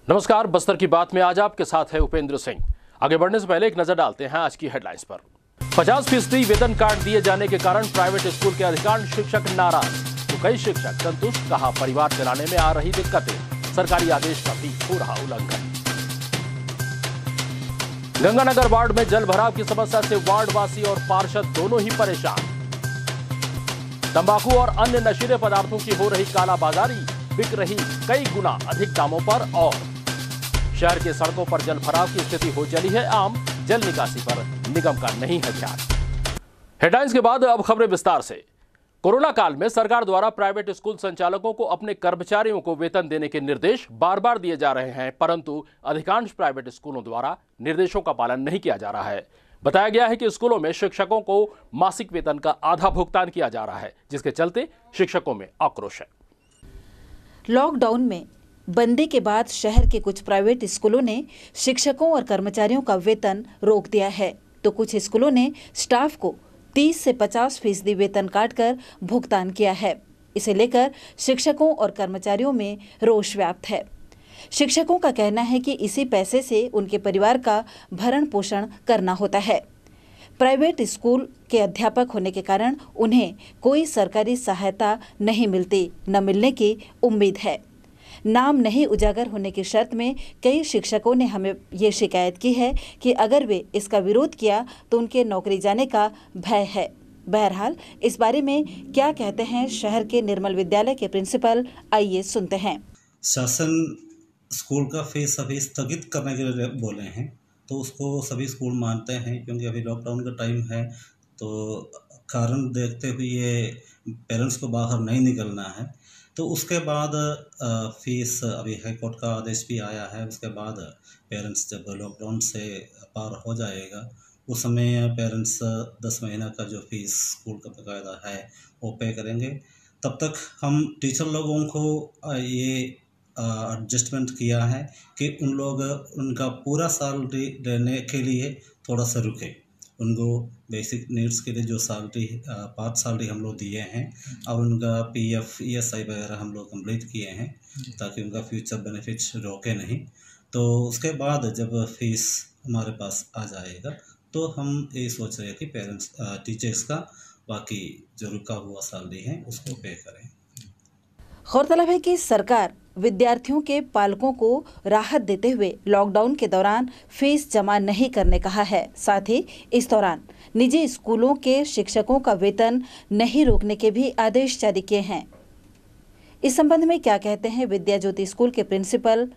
नमस्कार, बस्तर की बात में आज आपके साथ है उपेंद्र सिंह। आगे बढ़ने से पहले एक नजर डालते हैं आज की हेडलाइंस पर। 50% वेतन काट दिए जाने के कारण प्राइवेट स्कूल के अधिकांश शिक्षक नाराज, तो कई शिक्षक संतुष्ट, कहा परिवार चलाने में आ रही दिक्कतें, सरकारी आदेश का भी हो रहा उल्लंघन। गंगानगर वार्ड में जल भराव की समस्या से वार्डवासी और पार्षद दोनों ही परेशान। तंबाकू और अन्य नशीले पदार्थों की हो रही कालाबाजारी, बिक रही कई गुना अधिक दामों पर। और शहर के सड़कों पर जल भराव की स्थिति हो चली है आम, जल निकासी पर निगम का नहीं है ध्यान। हेडलाइंस के बाद अब खबरें विस्तार से। कोरोना काल में सरकार द्वारा प्राइवेट स्कूल संचालकों को अपने कर्मचारियों को वेतन देने के निर्देश बार बार दिए जा रहे हैं, परंतु अधिकांश प्राइवेट स्कूलों द्वारा निर्देशों का पालन नहीं किया जा रहा है। बताया गया है कि स्कूलों में शिक्षकों को मासिक वेतन का आधा भुगतान किया जा रहा है, जिसके चलते शिक्षकों में आक्रोश है। लॉकडाउन में बंदी के बाद शहर के कुछ प्राइवेट स्कूलों ने शिक्षकों और कर्मचारियों का वेतन रोक दिया है, तो कुछ स्कूलों ने स्टाफ को 30 से 50% वेतन काटकर भुगतान किया है। इसे लेकर शिक्षकों और कर्मचारियों में रोष व्याप्त है। शिक्षकों का कहना है कि इसी पैसे से उनके परिवार का भरण पोषण करना होता है। प्राइवेट स्कूल के अध्यापक होने के कारण उन्हें कोई सरकारी सहायता नहीं मिलती, न मिलने की उम्मीद है। नाम नहीं उजागर होने की शर्त में कई शिक्षकों ने हमें ये शिकायत की है कि अगर वे इसका विरोध किया तो उनके नौकरी जाने का भय है। बहरहाल इस बारे में क्या कहते हैं शहर के निर्मल विद्यालय के प्रिंसिपल, आइए सुनते हैं। शासन स्कूल का फीस अभी स्थगित करने के लिए बोले हैं, तो उसको सभी स्कूल मानते हैं, क्योंकि अभी लॉकडाउन का टाइम है, तो कारण देखते हुए पेरेंट्स को बाहर नहीं निकलना है। तो उसके बाद फीस, अभी हाई कोर्ट का आदेश भी आया है, उसके बाद पेरेंट्स जब लॉकडाउन से पार हो जाएगा उस समय पेरेंट्स 10 महीना का जो फीस स्कूल का बकायदा है वो पे करेंगे। तब तक हम टीचर लोगों को ये एडजस्टमेंट किया है कि उन लोग उनका पूरा सैलरी लेने के लिए थोड़ा सा रुके। उनको बेसिक नीड्स के लिए जो सैलरी पार्ट सैलरी हम लोग दिए हैं और उनका PF ESI वगैरह हम लोग कंप्लीट किए हैं, ताकि उनका फ्यूचर बेनिफिट्स रोके नहीं। तो उसके बाद जब फीस हमारे पास आ जाएगा तो हम ये सोच रहे हैं कि पेरेंट्स टीचर्स का बाकी जो रुका हुआ सैलरी है उसको पे करें। गौरतलब है कि सरकार विद्यार्थियों के पालकों को राहत देते हुए लॉकडाउन के दौरान फीस जमा नहीं करने कहा है। साथ ही इस दौरान निजी स्कूलों के शिक्षकों का वेतन नहीं रोकने के भी आदेश जारी किए हैं। इस संबंध में क्या कहते हैं विद्या ज्योति स्कूल के प्रिंसिपल,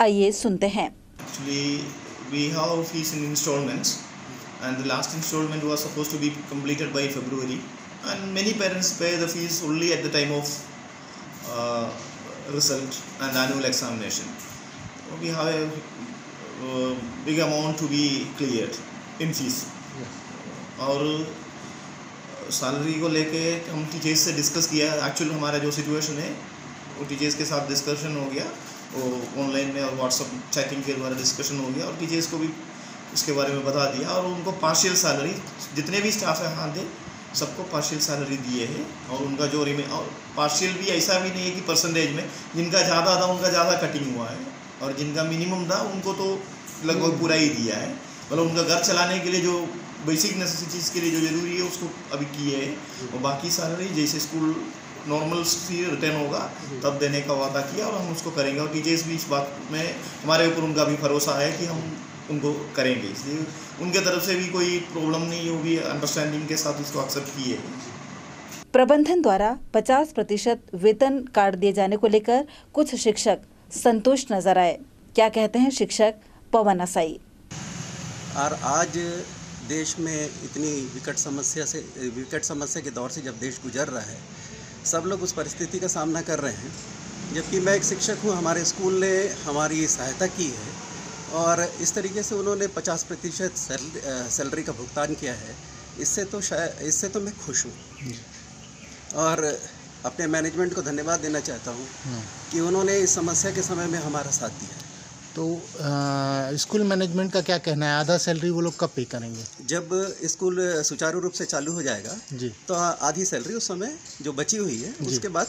आइए सुनते हैं। We have fees in installments, and the last installment was supposed to be completed by February, and many parents pay the fees only at the time of result and annual examination. We have a big amount to be cleared in fees. और salary को लेके हम teachers से discuss किया। Actually हमारा जो situation है वो टीचर्स के साथ डिस्कशन हो गया, वो ऑनलाइन में और व्हाट्सअप चैटिंग के द्वारा डिस्कशन हो गया, और टीचर्स को भी इसके बारे में बता दिया, और उनको पार्शियल सैलरी, जितने भी स्टाफ है यहाँ दे सबको पार्शियल सैलरी दिए हैं। और उनका जो और पार्शियल भी ऐसा भी नहीं है कि परसेंटेज में जिनका ज़्यादा था उनका ज़्यादा कटिंग हुआ है, और जिनका मिनिमम था उनको तो लगभग पूरा ही दिया है। मतलब उनका घर चलाने के लिए जो बेसिक नेसेसिटीज़ के लिए जो ज़रूरी है उसको अभी किए हैं, और बाकी सैलरी जैसे स्कूल नॉर्मल सी रिटर्न होगा तब देने का वादा किया, और हम उसको करेंगे। और टीचर्स भी इस बात में हमारे ऊपर उनका भी भरोसा है कि हम उनको करेंगे, इसलिए उनके तरफ से भी कोई प्रॉब्लम नहीं है, वो भी अंडरस्टैंडिंग के साथ इसको एक्सेप्ट किए। प्रबंधन द्वारा 50% वेतन काट दिए जाने को लेकर कुछ शिक्षक संतुष्ट नजर आए। क्या कहते हैं शिक्षक पवन असाई। और आज देश में इतनी विकट समस्या के दौर से जब देश गुजर रहा है, सब लोग उस परिस्थिति का सामना कर रहे हैं, जबकि मैं एक शिक्षक हूँ। हमारे स्कूल ने हमारी सहायता की है और इस तरीके से उन्होंने 50% सैलरी का भुगतान किया है। इससे तो मैं खुश हूँ, और अपने मैनेजमेंट को धन्यवाद देना चाहता हूँ कि उन्होंने इस समस्या के समय में हमारा साथ दिया है। तो स्कूल मैनेजमेंट का क्या कहना है, आधा सैलरी वो लोग कब पे करेंगे? जब स्कूल सुचारू रूप से चालू हो जाएगा जी, तो आधी सैलरी उस समय जो बची हुई है उसके बाद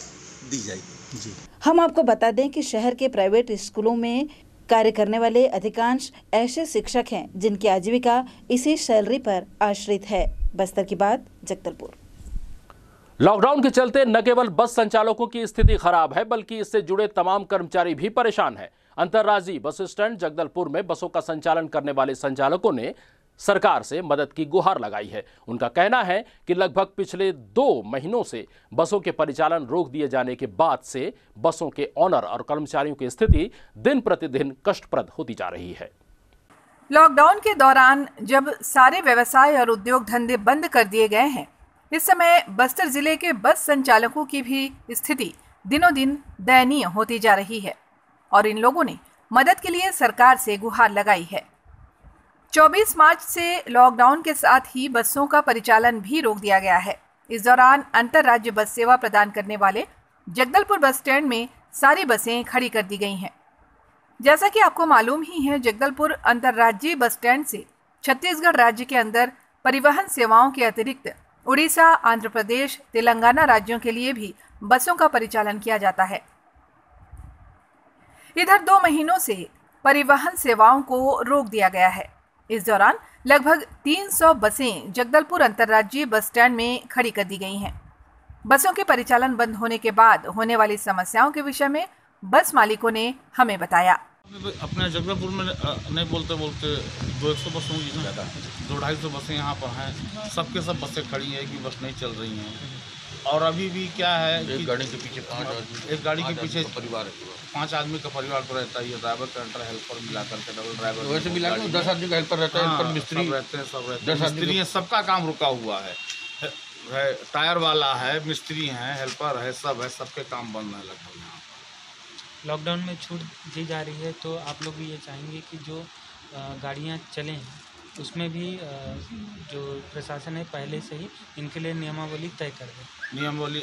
दी जाएगी। जी। हम आपको बता दें कि शहर के प्राइवेट स्कूलों में कार्य करने वाले अधिकांश ऐसे शिक्षक हैं जिनकी आजीविका इसी सैलरी पर आश्रित है। बस्तर की बात, जगदलपुर। लॉकडाउन के चलते न केवल बस संचालकों की स्थिति खराब है, बल्कि इससे जुड़े तमाम कर्मचारी भी परेशान हैं। अंतर्राज्यीय बस स्टैंड जगदलपुर में बसों का संचालन करने वाले संचालकों ने सरकार से मदद की गुहार लगाई है। उनका कहना है कि लगभग पिछले 2 महीनों से बसों के परिचालन रोक दिए जाने के बाद से बसों के ऑनर और कर्मचारियों की स्थिति दिन प्रतिदिन कष्टप्रद होती जा रही है। लॉकडाउन के दौरान जब सारे व्यवसाय और उद्योग धंधे बंद कर दिए गए हैं, इस समय बस्तर जिले के बस संचालकों की भी स्थिति दिनों दिन दयनीय होती जा रही है और इन लोगों ने मदद के लिए सरकार से गुहार लगाई है। 24 मार्च से लॉकडाउन के साथ ही बसों का परिचालन भी रोक दिया गया है। इस दौरान अंतरराज्य बस सेवा प्रदान करने वाले जगदलपुर बस स्टैंड में सारी बसें खड़ी कर दी गई हैं। जैसा कि आपको मालूम ही है, जगदलपुर अंतरराज्यीय बस स्टैंड से छत्तीसगढ़ राज्य के अंदर परिवहन सेवाओं के अतिरिक्त उड़ीसा, आंध्र प्रदेश, तेलंगाना राज्यों के लिए भी बसों का परिचालन किया जाता है। इधर 2 महीनों से परिवहन सेवाओं को रोक दिया गया है। इस दौरान लगभग 300 बसें जगदलपुर अंतर्राज्यीय बस स्टैंड में खड़ी कर दी गई हैं। बसों के परिचालन बंद होने के बाद होने वाली समस्याओं के विषय में बस मालिकों ने हमें बताया। अपने जगदलपुर में नहीं बोलते 200 बस होंगी ना, 200-250 बसें यहाँ पर हैं। सबके सब बसें खड़ी हैं, कि बस नहीं चल रही हैं। और अभी भी क्या है, एक गाड़ी के पीछे 5 आदमी, एक गाड़ी के पीछे परिवार 5 आदमी का परिवार तो रहता ही है। ड्राइवर, कंडक्टर, हेल्पर मिला करके डबल ड्राइवर वैसे मिला के 10 आदमी का हेल्पर रहता है। हेल्पर मिस्त्री रहते हैं, सब रहते हैं। मिस्त्री हैं, सबका काम रुका हुआ है। टायर वाला है, मिस्त्री हैं, हेल्पर है, सब है, सबके काम बंद है लगभग। लॉकडाउन में छूट दी जा रही है, तो आप लोग भी ये चाहेंगे कि जो गाड़ियाँ चलें उसमें भी जो प्रशासन है पहले से ही इनके लिए नियमावली तय कर दे। नियमावली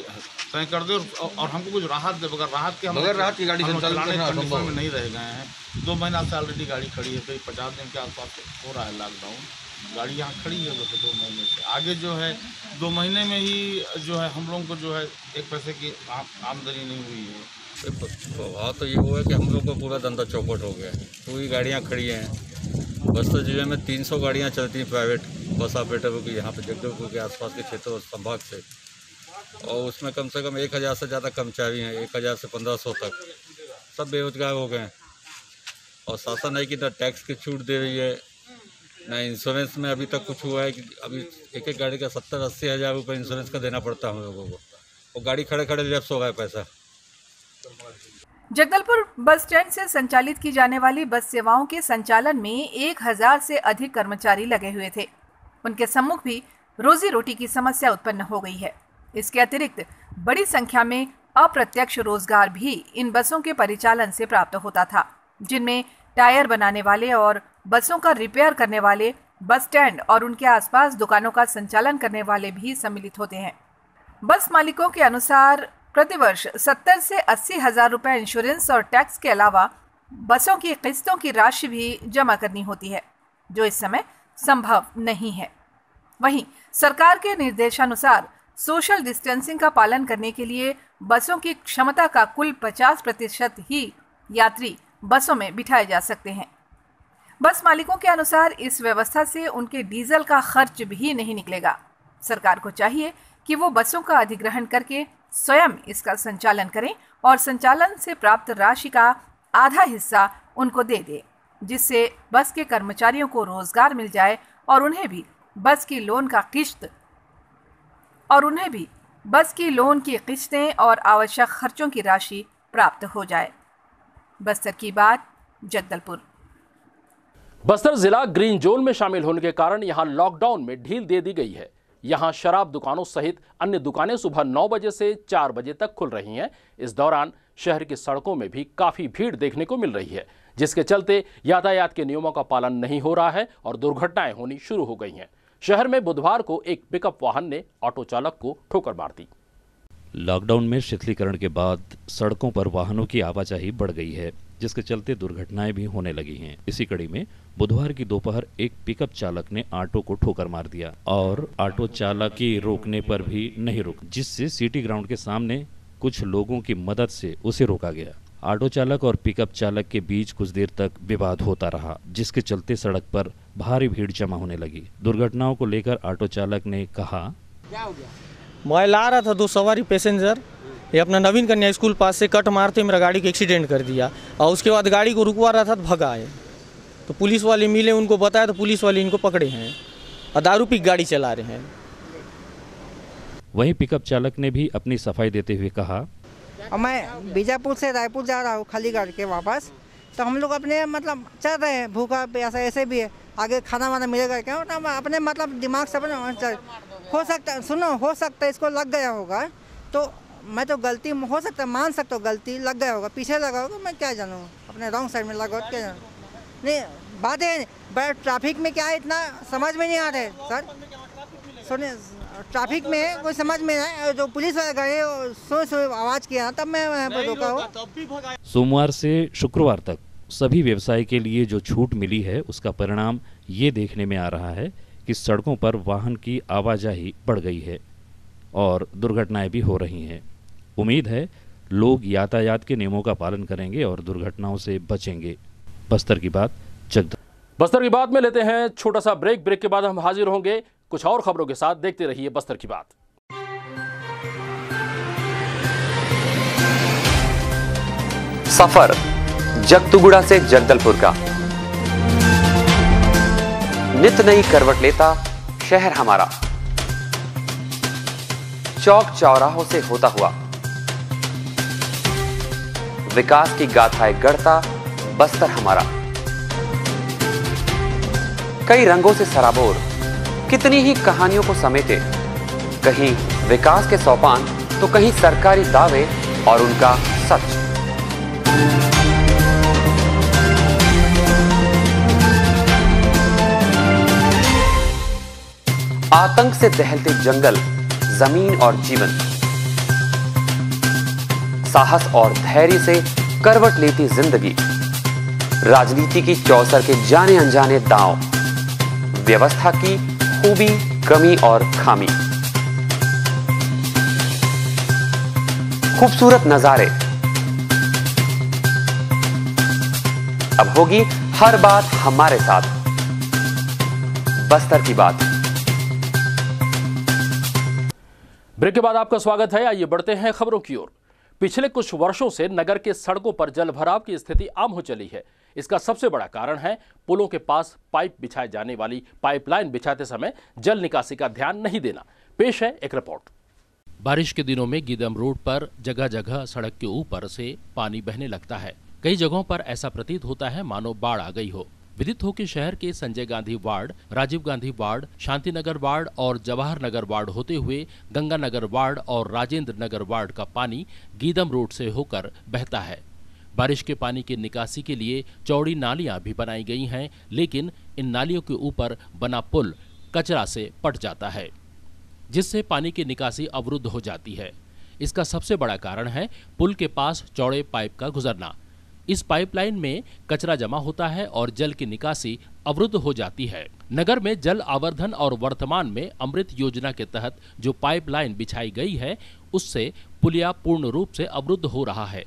तय कर दे और हमको कुछ राहत दे। बगैर राहत के हम गाड़ी चलाने कंडीशन में नहीं रह गए हैं। 2 महीना से ऑलरेडी गाड़ी खड़ी है। कई 50 दिन के आसपास हो रहा है लॉकडाउन। गाड़ी यहाँ खड़ी है वैसे 2 महीने से। आगे जो है 2 महीने में ही जो है हम लोगों को जो है 1 पैसे की आमदनी नहीं हुई है। प्रभाव तो ये हुआ है कि हम लोग का पूरा धंधा चौपट हो गया है। पूरी गाड़ियाँ खड़ी हैं। बस्तर जिले में 300 गाड़ियाँ चलती हैं प्राइवेट बस ऑपरेटरों की, यहाँ पे जगदलपुर के आसपास के क्षेत्र और संभाग से। और उसमें कम से कम 1000 से ज़्यादा कर्मचारी हैं, 1000 से 1500 तक। सब बेरोजगार हो गए हैं। और शासन है कि ना टैक्स की छूट दे रही है, ना इंश्योरेंस में अभी तक कुछ हुआ है कि अभी एक गाड़ी का 70-80 हज़ार रुपये इंश्योरेंस का देना पड़ता है हम लोगों को। और गाड़ी खड़े खड़े लैप्स हो रहा है पैसा। जगदलपुर बस स्टैंड से संचालित की जाने वाली बस सेवाओं के संचालन में 1000 से अधिक कर्मचारी लगे हुए थे। उनके सम्मुख भी रोजी रोटी की समस्या उत्पन्न हो गई है। इसके अतिरिक्त बड़ी संख्या में अप्रत्यक्ष रोजगार भी इन बसों के परिचालन से प्राप्त होता था, जिनमें टायर बनाने वाले और बसों का रिपेयर करने वाले, बस स्टैंड और उनके आसपास दुकानों का संचालन करने वाले भी सम्मिलित होते हैं। बस मालिकों के अनुसार प्रतिवर्ष 70 से 80 हज़ार रुपये इंश्योरेंस और टैक्स के अलावा बसों की किस्तों की राशि भी जमा करनी होती है, जो इस समय संभव नहीं है। वहीं सरकार के निर्देशानुसार सोशल डिस्टेंसिंग का पालन करने के लिए बसों की क्षमता का कुल 50% ही यात्री बसों में बिठाए जा सकते हैं। बस मालिकों के अनुसार इस व्यवस्था से उनके डीजल का खर्च भी नहीं निकलेगा। सरकार को चाहिए कि वो बसों का अधिग्रहण करके स्वयं इसका संचालन करें और संचालन से प्राप्त राशि का आधा हिस्सा उनको दे दे, जिससे बस के कर्मचारियों को रोजगार मिल जाए और उन्हें भी बस की लोन की किस्तें और आवश्यक खर्चों की राशि प्राप्त हो जाए। बस्तर की बात, जगदलपुर। बस्तर जिला ग्रीन जोन में शामिल होने के कारण यहां लॉकडाउन में ढील दे दी गई है। यहां शराब दुकानों सहित अन्य दुकानें सुबह 9 बजे से 4 बजे तक खुल रही हैं। इस दौरान शहर की सड़कों में भी काफी भीड़ देखने को मिल रही है, जिसके चलते यातायात के नियमों का पालन नहीं हो रहा है और दुर्घटनाएं होनी शुरू हो गई हैं। शहर में बुधवार को एक पिकअप वाहन ने ऑटो चालक को ठोकर मार दी। लॉकडाउन में शिथिलीकरण के बाद सड़कों पर वाहनों की आवाजाही बढ़ गई है, जिसके चलते दुर्घटनाएं भी होने लगी हैं। इसी कड़ी में बुधवार की दोपहर एक पिकअप चालक ने ऑटो को ठोकर मार दिया और ऑटो चालक की रोकने पर भी नहीं रुक, जिससे सिटी ग्राउंड के सामने कुछ लोगों की मदद से उसे रोका गया। ऑटो चालक और पिकअप चालक के बीच कुछ देर तक विवाद होता रहा, जिसके चलते सड़क पर भारी भीड़ जमा होने लगी। दुर्घटनाओं को लेकर ऑटो चालक ने कहा, क्या हो गया? मैं ला रहा था 2 सवारी पैसेंजर, ये अपना नवीन कन्या स्कूल पास से कट मारते मेरा गाड़ी को एक्सीडेंट कर दिया और उसके बाद गाड़ी को रुकवा रहा था तो भगा है। तो पुलिस वाले मिले, उनको बताया तो पुलिस वाले इनको पकड़े हैं और दारू पी गाड़ी चला रहे हैं। वहीं पिकअप चालक ने भी अपनी सफाई देते हुए कहा, मैं बीजापुर से रायपुर जा रहा हूँ खाली करके वापस, तो हम लोग अपने मतलब चल रहे हैं, भूखा प्यासा ऐसे भी है, आगे खाना वाना मिलेगा क्या, तो अपने मतलब दिमाग से अपने हो सकता है, सुनो हो सकता है इसको लग गया होगा, तो मैं तो गलती हो सकता है मान सकता हूँ, गलती लग गया होगा, पीछे लगा होगा, मैं क्या जानूँ, अपने रॉन्ग साइड में लगा क्या जानूँ। नहीं बात है, बट ट्रैफिक में क्या है इतना समझ में नहीं आ रहा है सर। सुनिए ट्रैफिक में कोई समझ में नहीं, जो पुलिस वाले गए सो आवाज़ किया तब मैं वहाँ पर रोका हूँ। सोमवार से शुक्रवार तक सभी व्यवसाय के लिए जो छूट मिली है, उसका परिणाम ये देखने में आ रहा है कि सड़कों पर वाहन की आवाजाही बढ़ गई है और दुर्घटनाएं भी हो रही हैं। उम्मीद है लोग यातायात के नियमों का पालन करेंगे और दुर्घटनाओं से बचेंगे। बस्तर की बात बस्तर की बात में लेते हैं छोटा सा ब्रेक। ब्रेक के बाद हम हाजिर होंगे कुछ और खबरों के साथ। देखते रहिए बस्तर की बात। सफर जगतुगुड़ा से जगदलपुर का, नित नई करवट लेता शहर हमारा, चौक चौराहों से होता हुआ विकास की गाथाएं गढ़ता बस्तर हमारा। कई रंगों से सराबोर कितनी ही कहानियों को समेटे, कहीं विकास के सोपान तो कहीं सरकारी दावे और उनका सच। आतंक से दहलते जंगल, जमीन और जीवन, साहस और धैर्य से करवट लेती जिंदगी, राजनीति की चौसर के जाने अनजाने दांव, व्यवस्था की खूबी कमी और खामी, खूबसूरत नजारे। अब होगी हर बात हमारे साथ, बस्तर की बात। ब्रेक के बाद आपका स्वागत है। आइए बढ़ते हैं खबरों की ओर। पिछले कुछ वर्षों से नगर के सड़कों पर जलभराव की स्थिति आम हो चली है। इसका सबसे बड़ा कारण है पुलों के पास पाइप बिछाए जाने वाली पाइपलाइन बिछाते समय जल निकासी का ध्यान नहीं देना। पेश है एक रिपोर्ट। बारिश के दिनों में गीदम रोड पर जगह जगह सड़क के ऊपर से पानी बहने लगता है। कई जगहों पर ऐसा प्रतीत होता है मानो बाढ़ आ गई हो। विदित हो कि शहर के Sanjay Gandhi ward, Rajiv Gandhi ward, Shantinagar ward और जवाहर नगर वार्ड होते हुए गंगानगर वार्ड और राजेंद्र नगर वार्ड का पानी गीदम रोड से होकर बहता है। बारिश के पानी की निकासी के लिए चौड़ी नालियां भी बनाई गई हैं, लेकिन इन नालियों के ऊपर बना पुल कचरा से पट जाता है, जिससे पानी की निकासी अवरुद्ध हो जाती है। इसका सबसे बड़ा कारण है पुल के पास चौड़े पाइप का गुजरना। इस पाइपलाइन में कचरा जमा होता है और जल की निकासी अवरुद्ध हो जाती है। नगर में जल आवर्धन और वर्तमान में अमृत योजना के तहत जो पाइपलाइन बिछाई गई है, उससे पुलिया पूर्ण रूप से अवरुद्ध हो रहा है।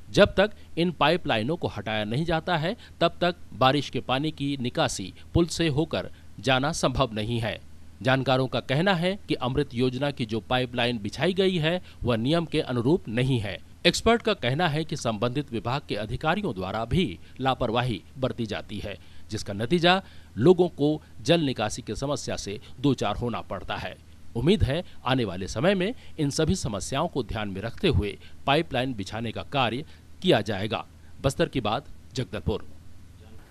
जब तक इन पाइपलाइनों को हटाया नहीं जाता है, तब तक बारिश के पानी की निकासी पुल से होकर जाना संभव नहीं है। जानकारों का कहना है कि अमृत योजना की जो पाइपलाइन बिछाई गई है, वह नियम के अनुरूप नहीं है। एक्सपर्ट का कहना है कि संबंधित विभाग के अधिकारियों द्वारा भी लापरवाही बरती जाती है, जिसका नतीजा लोगों को जल निकासी की समस्या से दो चार होना पड़ता है। उम्मीद है आने वाले समय में इन सभी समस्याओं को ध्यान में रखते हुए पाइपलाइन बिछाने का कार्य किया जाएगा। बस्तर की बात, जगदलपुर।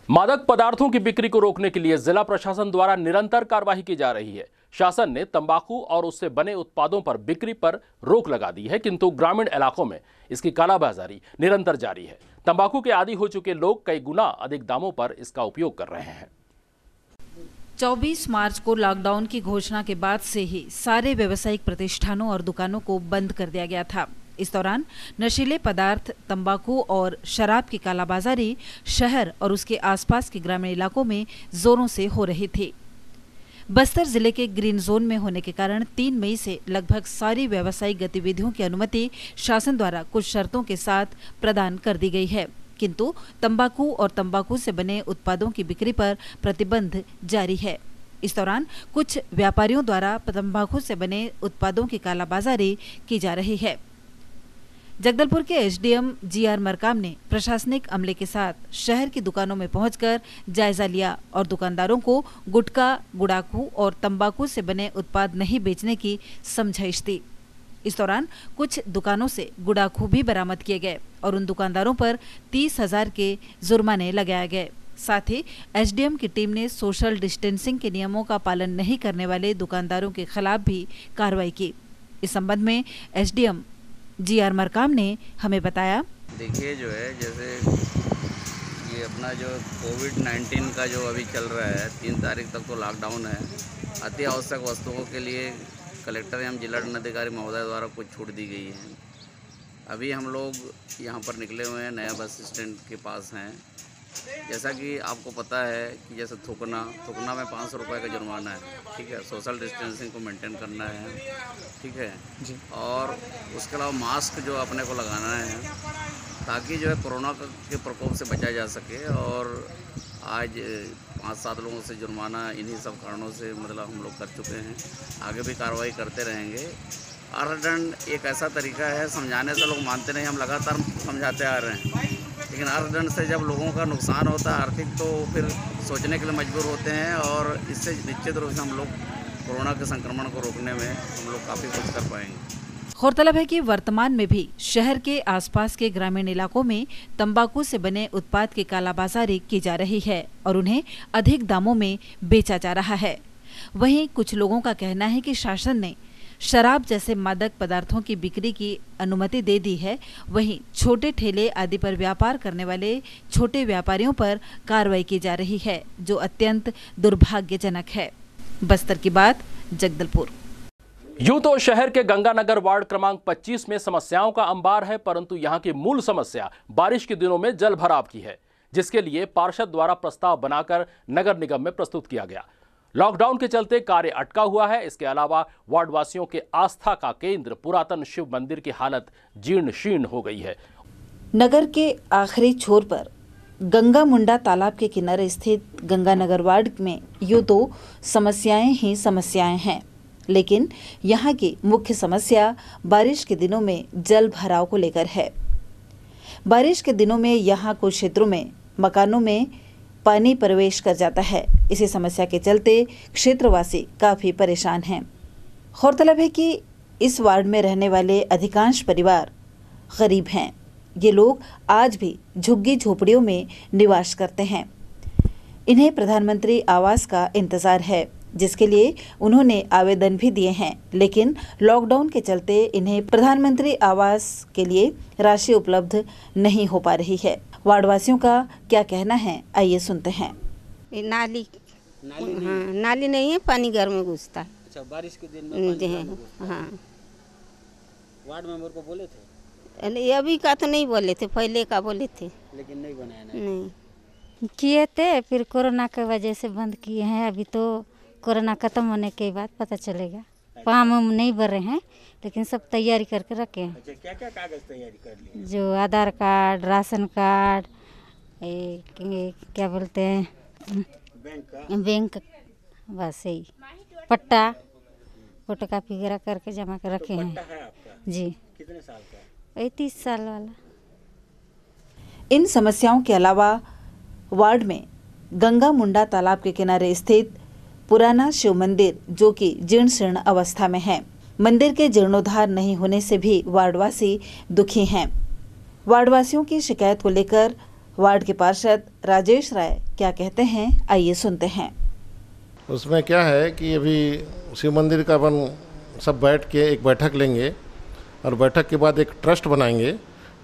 मादक पदार्थों की बिक्री को रोकने के लिए जिला प्रशासन द्वारा निरंतर कार्रवाई की जा रही है। शासन ने तंबाकू और उससे बने उत्पादों पर बिक्री पर रोक लगा दी है, किंतु ग्रामीण इलाकों में इसकी कालाबाजारी निरंतर जारी है। तंबाकू के आदी हो चुके लोग कई गुना अधिक दामों पर इसका उपयोग कर रहे हैं। 24 मार्च को लॉकडाउन की घोषणा के बाद से ही सारे व्यावसायिक प्रतिष्ठानों और दुकानों को बंद कर दिया गया था। इस दौरान नशीले पदार्थ, तंबाकू और शराब की कालाबाजारी शहर और उसके आसपास के ग्रामीण इलाकों में जोरों से हो रही थी। बस्तर जिले के ग्रीन जोन में होने के कारण 3 मई से लगभग सारी व्यावसायिक गतिविधियों की अनुमति शासन द्वारा कुछ शर्तों के साथ प्रदान कर दी गई है, किंतु तंबाकू और तंबाकू से बने उत्पादों की बिक्री पर प्रतिबंध जारी है। इस दौरान कुछ व्यापारियों द्वारा तंबाकू से बने उत्पादों की कालाबाजारी की जा रही है। जगदलपुर के एसडीएम जीआर मरकाम ने प्रशासनिक अमले के साथ शहर की दुकानों में पहुंचकर जायजा लिया और दुकानदारों को गुटखा, गुड़ाखू और तंबाकू से बने उत्पाद नहीं बेचने की समझाइश दी। इस दौरान कुछ दुकानों से गुड़ाखू भी बरामद किए गए और उन दुकानदारों पर 30,000 के जुर्माने लगाए गए। साथ ही एसडीएम की टीम ने सोशल डिस्टेंसिंग के नियमों का पालन नहीं करने वाले दुकानदारों के खिलाफ भी कार्रवाई की। इस संबंध में एसडीएम जीआर मरकाम ने हमें बताया, देखिए जो है जैसे ये अपना जो कोविड-19 का जो अभी चल रहा है 3 तारीख तक तो लॉकडाउन है। अति आवश्यक वस्तुओं के लिए कलेक्टर एवं जिला दंडाधिकारी महोदय द्वारा कुछ छूट दी गई है। अभी हम लोग यहाँ पर निकले हुए हैं, नया बस स्टैंड के पास हैं। जैसा कि आपको पता है कि जैसे थूकना में 500 रुपये का जुर्माना है, ठीक है। सोशल डिस्टेंसिंग को मेंटेन करना है, ठीक है जी। और उसके अलावा मास्क जो अपने को लगाना है ताकि जो है कोरोना के प्रकोप से बचा जा सके। और आज 5-7 लोगों से जुर्माना इन्हीं सब कारणों से मतलब हम लोग कर चुके हैं। आगे भी कार्रवाई करते रहेंगे। अर्थदंड एक ऐसा तरीका है, समझाने से लोग मानते नहीं, हम लगातार समझाते आ रहे हैं, लेकिन अर्थदंड से जब लोगों का नुकसान होता है आर्थिक, तो फिर सोचने के लिए मजबूर होते हैं। और इससे निश्चित रूप से हम लोग कोरोना के संक्रमण को रोकने में हम लोग काफ़ी कुछ कर पाएंगे। गौरतलब है कि वर्तमान में भी शहर के आसपास के ग्रामीण इलाकों में तंबाकू से बने उत्पाद की कालाबाजारी की जा रही है और उन्हें अधिक दामों में बेचा जा रहा है। वहीं कुछ लोगों का कहना है कि शासन ने शराब जैसे मादक पदार्थों की बिक्री की अनुमति दे दी है, वहीं छोटे ठेले आदि पर व्यापार करने वाले छोटे व्यापारियों पर कार्रवाई की जा रही है, जो अत्यंत दुर्भाग्यजनक है। बस्तर की बात, जगदलपुर। यूं तो शहर के गंगानगर वार्ड क्रमांक 25 में समस्याओं का अंबार है, परंतु यहां की मूल समस्या बारिश के दिनों में जल भराव की है, जिसके लिए पार्षद द्वारा प्रस्ताव बनाकर नगर निगम में प्रस्तुत किया गया। लॉकडाउन के चलते कार्य अटका हुआ है। इसके अलावा वार्ड वासियों के आस्था का केंद्र पुरातन शिव मंदिर की हालत जीर्ण शीर्ण हो गई है। नगर के आखिरी छोर पर गंगा मुंडा तालाब के किनारे स्थित गंगानगर वार्ड में यूं तो समस्याएं ही समस्याएं हैं, लेकिन यहाँ की मुख्य समस्या बारिश के दिनों में जल भराव को लेकर है। बारिश के दिनों में यहाँ कुछ क्षेत्रों में मकानों में पानी प्रवेश कर जाता है। इसी समस्या के चलते क्षेत्रवासी काफी परेशान हैं। गौरतलब है कि इस वार्ड में रहने वाले अधिकांश परिवार गरीब हैं। ये लोग आज भी झुग्गी झोपड़ियों में निवास करते हैं। इन्हें प्रधानमंत्री आवास का इंतजार है, जिसके लिए उन्होंने आवेदन भी दिए हैं, लेकिन लॉकडाउन के चलते इन्हें प्रधानमंत्री आवास के लिए राशि उपलब्ध नहीं हो पा रही है। वार्डवासियों का क्या कहना है, आइए सुनते हैं। नाली हाँ, नाली नहीं है, पानी घर में घुसता है। अच्छा, बारिश के दिन में पानी हाँ। वार्ड मेंबर को बोले थे? अभी का तो नहीं बोले थे, पहले का बोले थे, लेकिन नहीं बनाया। नहीं किए थे, फिर कोरोना के वजह से बंद किए हैं। अभी तो कोरोना खत्म होने के बाद पता चलेगा। फॉर्म हम नहीं भर रहे हैं, लेकिन सब तैयारी करके रखे हैं। अच्छा, क्या क्या कागज तैयारी कर लिए? जो आधार कार्ड, राशन कार्ड, क्या बोलते हैं, बैंक, बस यही, पट्टा, फोटो कॉपी वगैरह करके जमा कर रखे हैं। है आपका? जी। कितने साल का? 30 साल वाला। इन समस्याओं के अलावा वार्ड में गंगा मुंडा तालाब के किनारे स्थित पुराना शिव मंदिर, जो कि जीर्ण शीर्ण अवस्था में है, मंदिर के जीर्णोद्धार नहीं होने से भी वार्डवासी दुखी हैं। वार्डवासियों की शिकायत को लेकर वार्ड के पार्षद राजेश राय क्या कहते हैं, आइए सुनते हैं। उसमें क्या है कि अभी शिव मंदिर का अपन सब बैठ के एक बैठक लेंगे और बैठक के बाद एक ट्रस्ट बनाएंगे।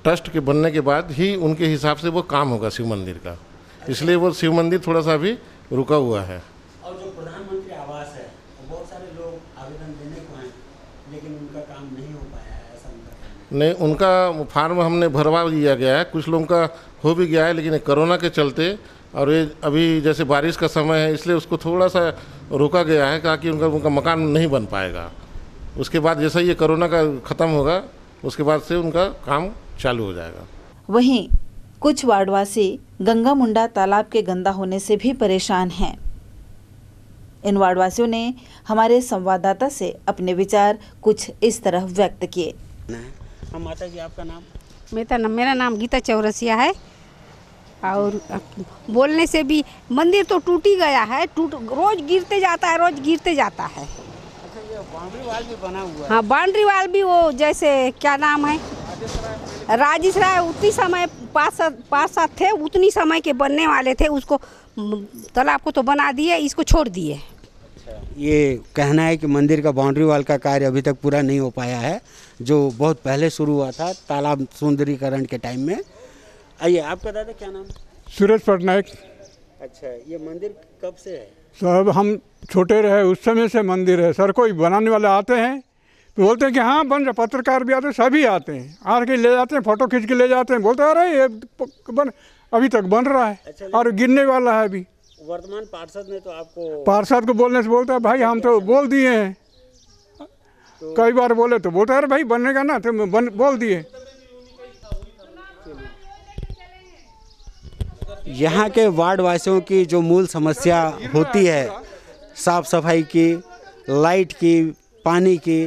ट्रस्ट के बनने के बाद ही उनके हिसाब से वो काम होगा शिव मंदिर का, इसलिए वो शिव मंदिर थोड़ा सा अभी रुका हुआ है। और जो प्रधानमंत्री आवास है, बहुत सारे लोग आवेदन देने को हैं, लेकिन उनका काम नहीं हो पाया है, ऐसा उनका कहना है। नहीं, उनका फार्म हमने भरवा दिया गया है, कुछ लोगों का हो भी गया है, लेकिन कोरोना के चलते और ये अभी जैसे बारिश का समय है इसलिए उसको थोड़ा सा रोका गया है ताकि उनका मकान नहीं बन पाएगा। उसके बाद जैसा ये कोरोना का ख़त्म होगा उसके बाद से उनका काम चालू हो जाएगा। वहीं कुछ वार्डवासी गंगा मुंडा तालाब के गंदा होने से भी परेशान हैं। इन वार्डवासियों ने हमारे संवाददाता से अपने विचार कुछ इस तरह व्यक्त किए। माता जी आपका नाम? मेरा नाम गीता चौरसिया है। और बोलने से भी मंदिर तो टूट ही गया है, रोज गिरते जाता है, रोज गिरते जाता है। अच्छा, ये बाउंड्री वाल भी बना हुआ है? हाँ, बाउंड्री वाल भी, वो जैसे क्या नाम है, राजेश राय, उतनी समय 5-7 थे, उतनी समय के बनने वाले थे, उसको तालाब को तो बना दिए, इसको छोड़ दिए। ये कहना है कि मंदिर का बाउंड्री वाल का कार्य अभी तक पूरा नहीं हो पाया है, जो बहुत पहले शुरू हुआ था तालाब सुंदरीकरण के टाइम में। आइए, आपका दादा क्या नाम? सूरज पटनायक। अच्छा, ये मंदिर कब से है? सब हम छोटे रहे उस समय से मंदिर है सर। कोई बनाने वाले आते हैं तो बोलते हैं कि हाँ बन रहा, पत्रकार भी आते हैं, सभी आते हैं, आके ले जाते हैं, फोटो खींच के ले जाते हैं, बोलते हैं अरे ये अभी तक बन रहा है। अच्छा, और गिरने वाला है अभी। वर्तमान पार्षद ने तो आपको, पार्षद को बोलने से बोलता है भाई हम तो बोल दिए हैं, तो कई बार बोले तो बोलता है अरे भाई बनने ना, तो बोल दिए। यहाँ के वार्ड वासियों की जो मूल समस्या होती है, साफ सफाई की, लाइट की, पानी की,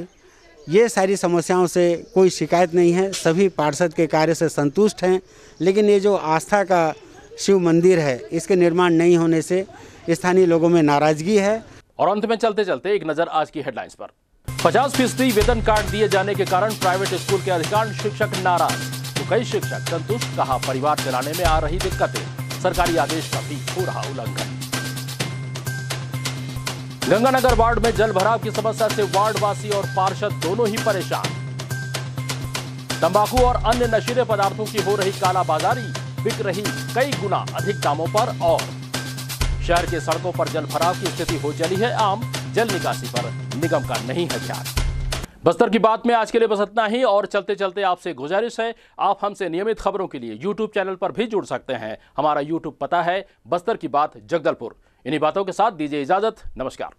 ये सारी समस्याओं से कोई शिकायत नहीं है। सभी पार्षद के कार्य से संतुष्ट हैं। लेकिन ये जो आस्था का शिव मंदिर है, इसके निर्माण नहीं होने से स्थानीय लोगों में नाराजगी है। और अंत में चलते चलते एक नजर आज की हेडलाइंस पर। 50% वेतन काट दिए जाने के कारण प्राइवेट स्कूल के अधिकांश शिक्षक नाराज, तो कई शिक्षक संतुष्ट, कहा परिवार चलाने में आ रही दिक्कतें, सरकारी आदेश का भी हो रहा उल्लंघन। गंगानगर वार्ड में जल भराव की समस्या से वार्डवासी और पार्षद दोनों ही परेशान। तंबाकू और अन्य नशीले पदार्थों की हो रही कालाबाजारी, बिक रही कई गुना अधिक दामों पर। और शहर के सड़कों पर जल भराव की स्थिति हो चली है आम, जल निकासी पर निगम का नहीं है ध्यान। बस्तर की बात में आज के लिए बस इतना ही। और चलते चलते आपसे गुजारिश है, आप हमसे नियमित खबरों के लिए YouTube चैनल पर भी जुड़ सकते हैं। हमारा YouTube पता है बस्तर की बात जगदलपुर। इन्हीं बातों के साथ दीजिए इजाजत, नमस्कार।